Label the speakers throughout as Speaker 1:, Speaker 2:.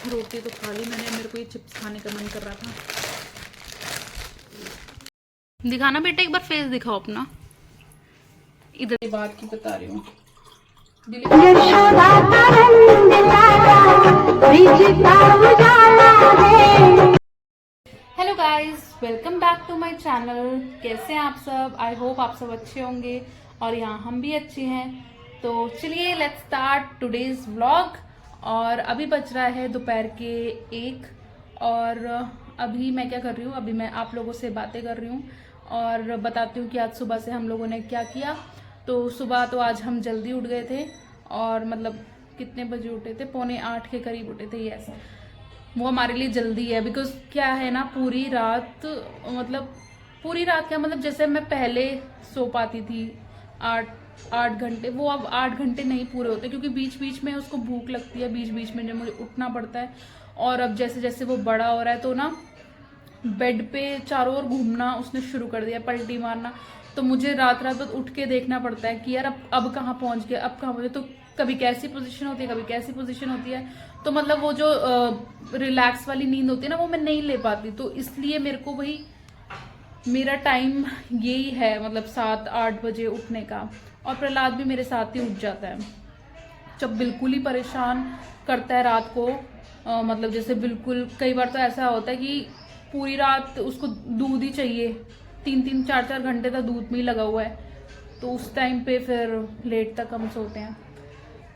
Speaker 1: रोटी तो खा ली मैंने, मेरे को ये चिप्स खाने का मन कर रहा था। दिखाना बेटा, एक बार फेस दिखाओ अपना। इधर की बात की बता रही हूँ। Hello guys, welcome back to my channel. कैसे हैं आप सब? आई होप आप सब अच्छे होंगे और यहाँ हम भी अच्छे हैं। तो चलिए लेट्स स्टार्ट टुडेज व्लॉग। और अभी बज रहा है दोपहर के 1 और अभी मैं क्या कर रही हूँ, अभी मैं आप लोगों से बातें कर रही हूँ और बताती हूँ कि आज सुबह से हम लोगों ने क्या किया। तो सुबह तो आज हम जल्दी उठ गए थे और मतलब कितने बजे उठे थे, 7:45 के करीब उठे थे। यस, वो हमारे लिए जल्दी है बिकॉज क्या है ना, पूरी रात क्या मतलब जैसे मैं पहले सो पाती थी 8 घंटे, वो अब 8 घंटे नहीं पूरे होते क्योंकि बीच बीच में उसको भूख लगती है, बीच बीच में जब मुझे उठना पड़ता है। और अब जैसे जैसे वो बड़ा हो रहा है तो ना बेड पे चारों ओर घूमना उसने शुरू कर दिया, पलटी मारना। तो मुझे रात रात भर उठ के देखना पड़ता है कि यार अब कहाँ पहुंच गया, अब कहाँ पहुंचे। तो कभी कैसी पोजीशन होती है, कभी कैसी पोजीशन होती है। तो मतलब वो जो रिलैक्स वाली नींद होती है ना, वो मैं नहीं ले पाती। तो इसलिए मेरे को वही मेरा टाइम यही है, मतलब 7-8 बजे उठने का। और प्रहलाद भी मेरे साथ ही उठ जाता है जब बिल्कुल ही परेशान करता है रात को। मतलब जैसे बिल्कुल कई बार तो ऐसा होता है कि पूरी रात उसको दूध ही चाहिए, 3-3 4-4 घंटे तक दूध में ही लगा हुआ है। तो उस टाइम पे फिर लेट तक हम सोते हैं।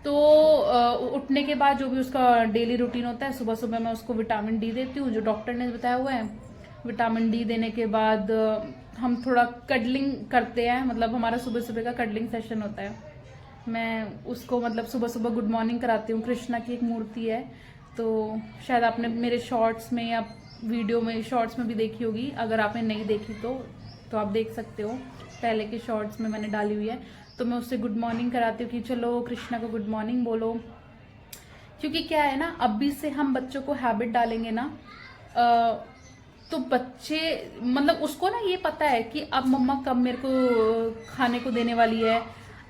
Speaker 1: तो उठने के बाद जो भी उसका डेली रूटीन होता है, सुबह सुबह मैं उसको विटामिन डी देती हूँ जो डॉक्टर ने बताया हुआ है। विटामिन डी देने के बाद हम थोड़ा कडलिंग करते हैं, मतलब हमारा सुबह सुबह का कडलिंग सेशन होता है। मैं उसको मतलब सुबह सुबह गुड मॉर्निंग कराती हूँ। कृष्णा की एक मूर्ति है, तो शायद आपने मेरे शॉर्ट्स में या वीडियो में शॉर्ट्स में भी देखी होगी। अगर आपने नहीं देखी तो आप देख सकते हो, पहले के शॉर्ट्स में मैंने डाली हुई है। तो मैं उससे गुड मॉर्निंग कराती हूँ कि चलो कृष्णा को गुड मॉर्निंग बोलो। क्योंकि क्या है ना, अभी से हम बच्चों को हैबिट डालेंगे ना, तो बच्चे मतलब उसको ना ये पता है कि अब मम्मा कब मेरे को खाने को देने वाली है,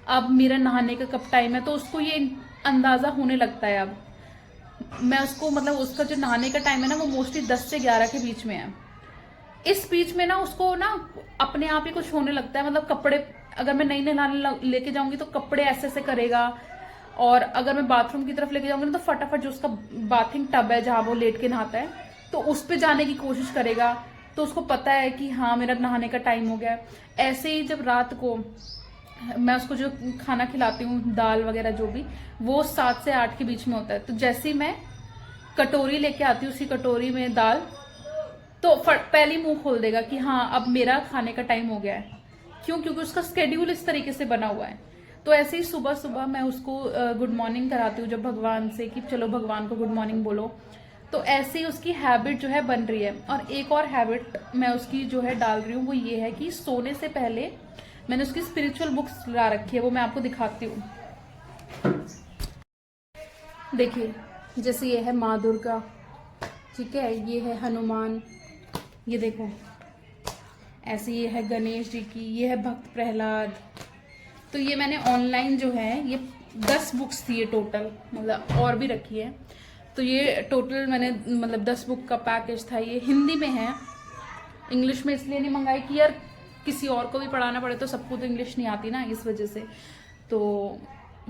Speaker 1: अब मेरा नहाने का कब टाइम है। तो उसको ये अंदाजा होने लगता है। अब मैं उसको मतलब उसका जो नहाने का टाइम है ना, वो मोस्टली 10 से 11 के बीच में है। इस बीच में ना उसको ना अपने आप ही कुछ होने लगता है। मतलब कपड़े अगर मैं नहीं नहलाने लेके जाऊंगी तो कपड़े ऐसे ऐसे करेगा। और अगर मैं बाथरूम की तरफ लेके जाऊंगी ना तो फटाफट जो उसका बाथिंग टब है जहां वो लेट के नहाता है, तो उस पे जाने की कोशिश करेगा। तो उसको पता है कि हाँ मेरा नहाने का टाइम हो गया है। ऐसे ही जब रात को मैं उसको जो खाना खिलाती हूँ, दाल वगैरह जो भी, वो 7 से 8 के बीच में होता है। तो जैसे ही मैं कटोरी लेके आती हूँ, उसी कटोरी में दाल, तो पहले मुंह खोल देगा कि हाँ अब मेरा खाने का टाइम हो गया है। क्यों? क्योंकि उसका स्केड्यूल इस तरीके से बना हुआ है। तो ऐसे ही सुबह सुबह मैं उसको गुड मॉर्निंग कराती हूँ जब भगवान से कि चलो भगवान को गुड मॉर्निंग बोलो। तो ऐसे ही उसकी हैबिट जो है बन रही है। और एक और हैबिट मैं उसकी जो है डाल रही हूँ, वो ये है कि सोने से पहले मैंने उसकी स्पिरिचुअल बुक्स ला रखी है, वो मैं आपको दिखाती हूँ। देखिए, जैसे ये है माँ दुर्गा, ठीक है, ये है हनुमान, ये देखो ऐसे, ये है गणेश जी की, ये है भक्त प्रहलाद। तो ये मैंने ऑनलाइन जो है ये 10 बुक्स थी ये टोटल, मतलब और भी रखी है। तो ये टोटल मैंने मतलब 10 बुक का पैकेज था। ये हिंदी में है, इंग्लिश में इसलिए नहीं मंगाई कि यार किसी और को भी पढ़ाना पड़े, तो सबको तो इंग्लिश नहीं आती ना, इस वजह से। तो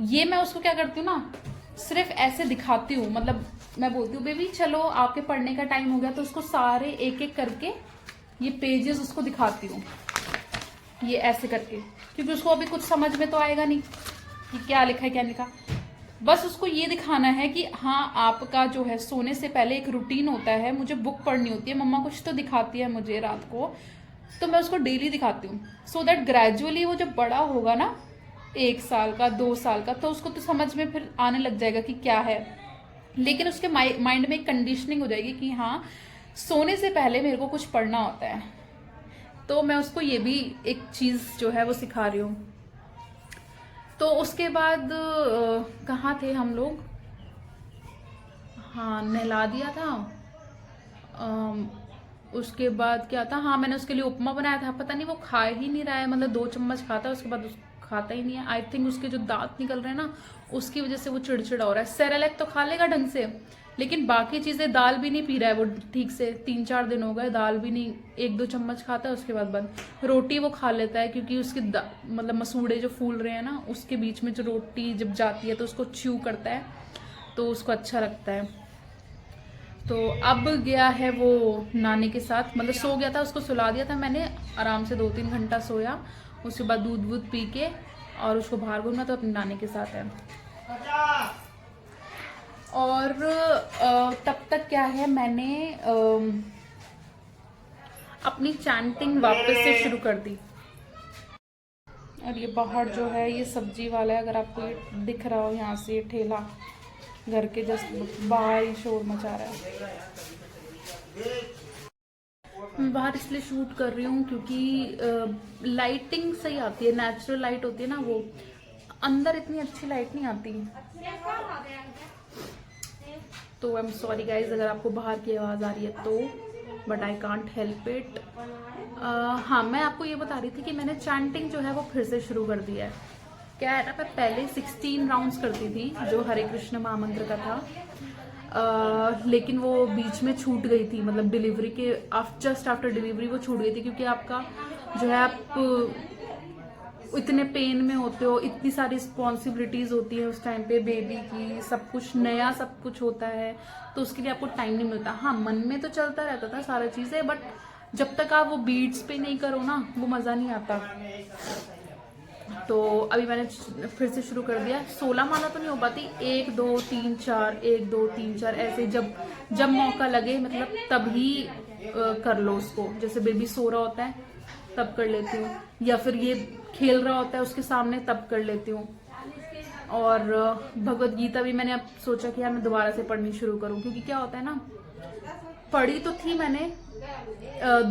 Speaker 1: ये मैं उसको क्या करती हूँ ना, सिर्फ ऐसे दिखाती हूँ। मतलब मैं बोलती हूँ बेबी चलो आपके पढ़ने का टाइम हो गया, तो उसको सारे एक एक करके ये पेजेस उसको दिखाती हूँ, ये ऐसे करके। क्योंकि उसको अभी कुछ समझ में तो आएगा नहीं कि क्या लिखा है क्या लिखा। बस उसको ये दिखाना है कि हाँ आपका जो है सोने से पहले एक रूटीन होता है, मुझे बुक पढ़नी होती है, मम्मा कुछ तो दिखाती है मुझे रात को, तो मैं उसको डेली दिखाती हूँ। सो दैट ग्रेजुअली वो जब बड़ा होगा ना, 1 साल का 2 साल का, तो उसको तो समझ में फिर आने लग जाएगा कि क्या है। लेकिन उसके माइंड में एक कंडीशनिंग हो जाएगी कि हाँ सोने से पहले मेरे को कुछ पढ़ना होता है। तो मैं उसको ये भी एक चीज़ जो है वो सिखा रही हूँ। तो उसके बाद कहाँ थे हम लोग, हाँ नहला दिया था। उसके बाद क्या था, हाँ मैंने उसके लिए उपमा बनाया था। पता नहीं वो खा ही नहीं रहा है, मतलब 2 चम्मच खाता है उसके बाद खाता ही नहीं है। आई थिंक उसके जो दांत निकल रहे हैं ना, उसकी वजह से वो चिड़चिड़ा हो रहा है। सेरेलैक तो खा लेगा ढंग से, लेकिन बाकी चीज़ें, दाल भी नहीं पी रहा है वो ठीक से। 3-4 दिन हो गए दाल भी नहीं, 1-2 चम्मच खाता है उसके बाद बंद। रोटी वो खा लेता है क्योंकि उसके मतलब मसूड़े जो फूल रहे हैं ना, उसके बीच में जो रोटी जब जाती है तो उसको च्यू करता है, तो उसको अच्छा लगता है। तो अब गया है वो नानी के साथ, मतलब सो गया था, उसको सुला दिया था मैंने, आराम से 2-3 घंटा सोया। उसके बाद दूध वूध पी के और उसको बाहर घूमना, तो अपनी नानी के साथ है। और तब तक क्या है, मैंने अपनी चैंटिंग वापस से शुरू कर दी। और ये बाहर जो है ये सब्जी वाला है, अगर आपको ये दिख रहा हो यहाँ से, ये ठेला घर के जस्ट बाहर ही शोर मचा रहा है। मैं बाहर इसलिए शूट कर रही हूँ क्योंकि लाइटिंग सही आती है, नेचुरल लाइट होती है ना वो, अंदर इतनी अच्छी लाइट नहीं आती। तो आई एम सॉरी गाइज अगर आपको बाहर की आवाज़ आ रही है तो, but I can't help it. हाँ, मैं आपको ये बता रही थी कि मैंने चैंटिंग जो है वो फिर से शुरू कर दिया है। क्या है ना, मैं पहले 16 राउंड्स करती थी जो हरे कृष्ण महामंत्र का था, लेकिन वो बीच में छूट गई थी, मतलब डिलीवरी के जस्ट आफ्टर डिलीवरी वो छूट गई थी, क्योंकि आपका जो है आप इतने पेन में होते हो, इतनी सारी रिस्पॉन्सिबिलिटीज होती है उस टाइम पे, बेबी की, सब कुछ नया, सब कुछ होता है, तो उसके लिए आपको टाइम नहीं मिलता। हाँ, मन में तो चलता रहता था सारा चीजें, बट जब तक आप वो बीट्स पे नहीं करो ना, वो मजा नहीं आता। तो अभी मैंने फिर से शुरू कर दिया। 16 माला तो नहीं हो पाती, 1 2 3 4 1 2 3 4 ऐसे जब मौका लगे, मतलब तभी कर लो उसको। जैसे बेबी सो रहा होता है तब कर लेती हूँ, या फिर ये खेल रहा होता है उसके सामने तब कर लेती हूँ। और भगवत गीता भी मैंने अब सोचा कि यार मैं दोबारा से पढ़नी शुरू करूँ, क्योंकि क्या होता है ना, पढ़ी तो थी मैंने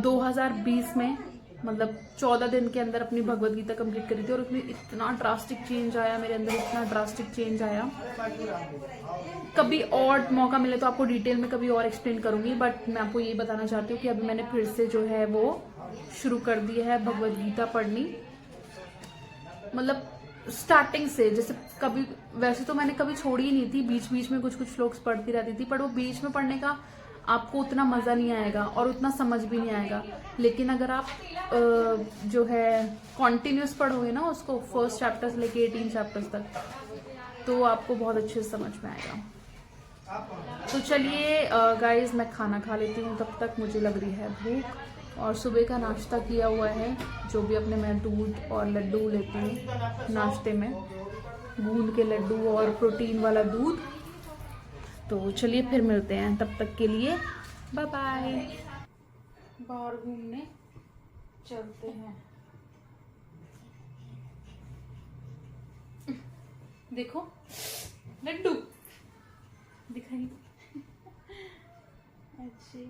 Speaker 1: 2020 में, मतलब 14 दिन के अंदर अपनी भगवत गीता कंप्लीट करी थी, और उसमें इतना ड्रास्टिक चेंज आया मेरे अंदर, इतना ड्रास्टिक चेंज आया। कभी और मौका मिले तो आपको डिटेल में कभी और एक्सप्लेन करूंगी, बट मैं आपको ये बताना चाहती हूँ कि अभी मैंने फिर से जो है वो शुरू कर दी है भगवत गीता पढ़नी। मतलब स्टार्टिंग से, जैसे कभी, वैसे तो मैंने कभी छोड़ी ही नहीं थी, बीच बीच में कुछ कुछ श्लोक्स पढ़ती रहती थी, पर वो बीच में पढ़ने का आपको उतना मजा नहीं आएगा और उतना समझ भी नहीं आएगा। लेकिन अगर आप जो है कॉन्टिन्यूस पढ़ोगे ना उसको, फर्स्ट चैप्टर से लेके 18 चैप्टर्स तक, तो आपको बहुत अच्छे से समझ में आएगा। तो चलिए गाइस, मैं खाना खा लेती हूँ, तब तक मुझे लग रही है भूख। और सुबह का नाश्ता किया हुआ है, जो भी अपने मैं दूध और लड्डू लेती हूँ नाश्ते में, गूंद के लड्डू और प्रोटीन वाला दूध। तो चलिए फिर मिलते हैं, तब तक के लिए बाय बाय। बाहर घूमने चलते हैं। देखो लड्डू दिखाई। अच्छे,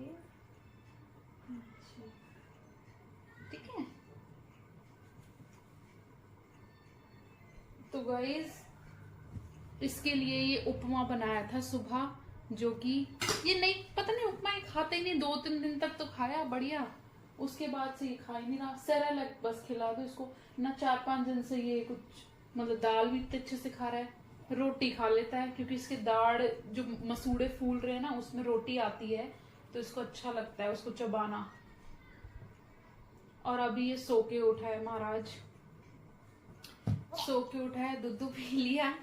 Speaker 1: ठीक है। तो गाइस, इसके लिए ये उपमा बनाया था सुबह, जो कि ये नहीं, पता नहीं उपमा ये खाता ही नहीं, 2-3 दिन तक तो खाया बढ़िया, उसके बाद से ये खा ही नहीं रहा। सेरेलैक बस खिला दो इसको ना, 4-5 दिन से ये कुछ, मतलब दाल भी इतने अच्छे से खा रहा है, रोटी खा लेता है, क्योंकि इसके दाढ़ जो मसूड़े फूल रहे हैं ना, उसमें रोटी आती है, तो इसको अच्छा लगता है उसको चबाना। और अभी ये सो के उठा है महाराज, सो के उठा है, दूध पी लिया,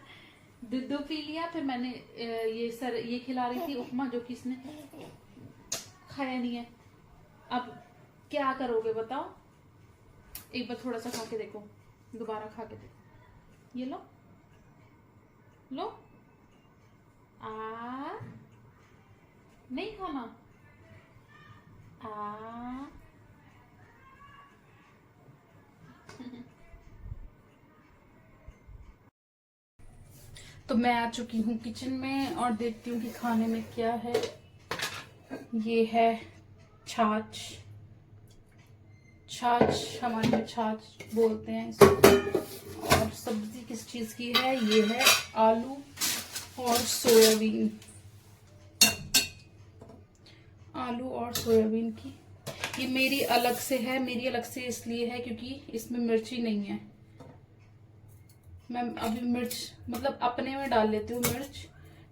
Speaker 1: दूध पी लिया। फिर मैंने ये खिला रही थी उपमा, जो कि इसने खाया नहीं है। अब क्या करोगे बताओ, एक बार थोड़ा सा खा के देखो, दोबारा खा के देखो, ये लो लो। नहीं खाना, तो मैं आ चुकी हूँ किचन में और देखती हूँ कि खाने में क्या है। ये है छाछ, हमारे में छाछ बोलते हैं इसको। और सब्जी किस चीज की है, ये है आलू और सोयाबीन, आलू और सोयाबीन की। ये मेरी अलग से है, मेरी अलग से इसलिए है क्योंकि इसमें मिर्ची नहीं है, मैं अभी मिर्च मतलब अपने में डाल लेती हूँ मिर्च,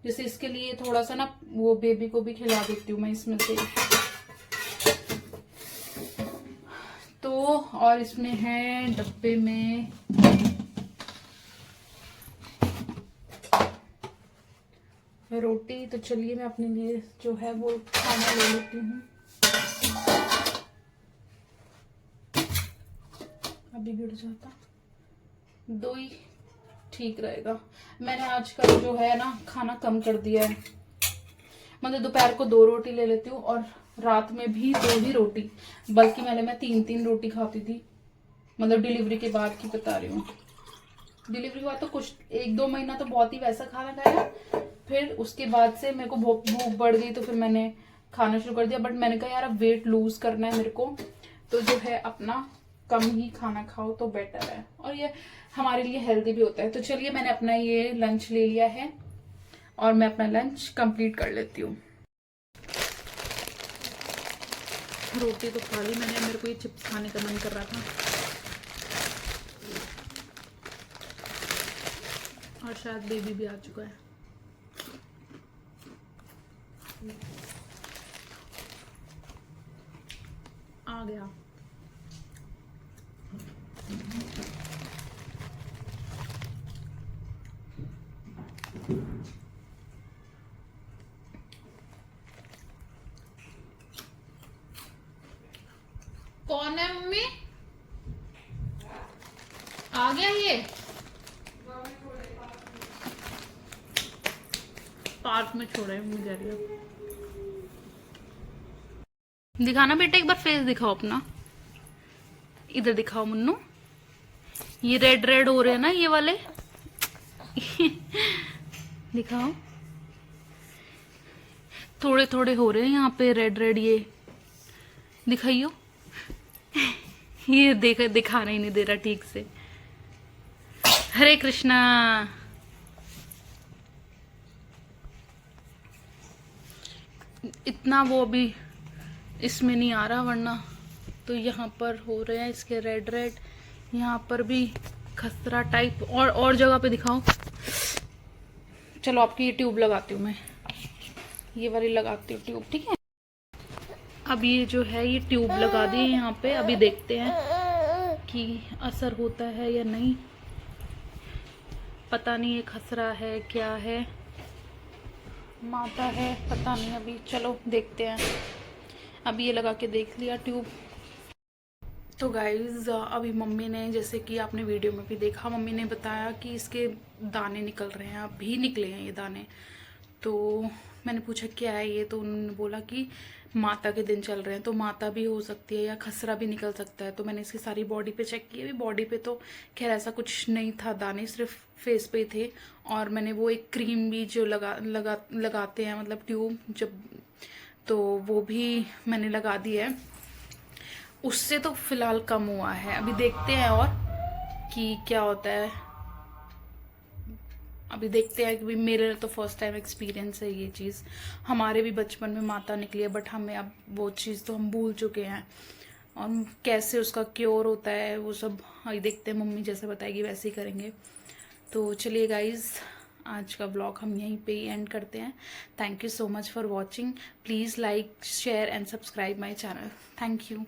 Speaker 1: जैसे इसके लिए थोड़ा सा ना वो बेबी को भी खिला देती हूँ मैं इसमें से। तो और इसमें है डब्बे में रोटी। तो चलिए मैं अपने लिए जो है वो खाना ले लेती हूँ। अभी गिर जाता, दो ही ठीक रहेगा। मैंने आजकल जो है ना खाना कम कर दिया है, मतलब दोपहर को 2 रोटी ले लेती हूँ और रात में भी 2 ही रोटी, बल्कि मैं 3-3 रोटी खाती थी। मतलब डिलीवरी के बाद की बता रही हूँ। डिलीवरी के बाद तो कुछ 1-2 महीना तो बहुत ही वैसा खाना खाया, फिर उसके बाद से मेरे को भूख बढ़ गई, तो फिर मैंने खाना शुरू कर दिया। बट मैंने कहा यार अब वेट लूज करना है मेरे को, तो जो है अपना कम ही खाना खाओ तो बेटर है, और ये हमारे लिए हेल्दी भी होता है। तो चलिए मैंने अपना ये लंच ले लिया है और मैं अपना लंच कंप्लीट कर लेती हूँ। रोटी तो खा ली मैंने, मेरे को ये चिप्स खाने का मन कर रहा था, और शायद बेबी भी आ चुका है। आ गया। कौन है मम्मी? आ गया ये पार्क में छोड़ा है मम्मी जा रही है। दिखाना बेटा, एक बार फेस दिखाओ अपना, इधर दिखाओ मुन्नू। ये रेड रेड हो रहे हैं ना ये वाले दिखाओ, थोड़े थोड़े हो रहे हैं यहाँ पे रेड रेड, ये दिखाइयो ये दिखाना ही नहीं दे रहा ठीक से। हरे कृष्णा। इतना वो अभी इसमें नहीं आ रहा, वरना तो यहाँ पर हो रहे हैं इसके रेड रेड, यहाँ पर भी खसरा टाइप, और जगह पे दिखाओ। चलो आपकी ये ट्यूब लगाती हूँ मैं, ये वाली लगाती हूँ ट्यूब, ठीक है। अब ये जो है ये ट्यूब लगा दी है यहाँ पे, अभी देखते हैं कि असर होता है या नहीं। पता नहीं ये खसरा है क्या है, माता है पता नहीं, अभी चलो देखते हैं। अभी ये लगा के देख लिया ट्यूब। तो गाइज अभी मम्मी ने, जैसे कि आपने वीडियो में भी देखा, मम्मी ने बताया कि इसके दाने निकल रहे हैं, अभी निकले हैं ये दाने। तो मैंने पूछा क्या है ये, तो उन्होंने बोला कि माता के दिन चल रहे हैं, तो माता भी हो सकती है या खसरा भी निकल सकता है। तो मैंने इसकी सारी बॉडी पे चेक किया, अभी बॉडी पे तो खैर ऐसा कुछ नहीं था, दाने सिर्फ फेस पे थे। और मैंने वो एक क्रीम भी जो लगाते हैं, मतलब ट्यूब जब, तो वो भी मैंने लगा दी है, उससे तो फिलहाल कम हुआ है। अभी देखते हैं और कि क्या होता है, अभी देखते हैं कि मेरे तो फर्स्ट टाइम एक्सपीरियंस है ये चीज़। हमारे भी बचपन में माता निकली है, बट हमें अब वो चीज़ तो हम भूल चुके हैं, और कैसे उसका क्योर होता है वो सब अभी देखते हैं, मम्मी जैसे बताएगी वैसे ही करेंगे। तो चलिए गाइज़, आज का ब्लॉग हम यहीं पे ही एंड करते हैं। Thank you so much for watching. Please like share and subscribe my channel. Thank you.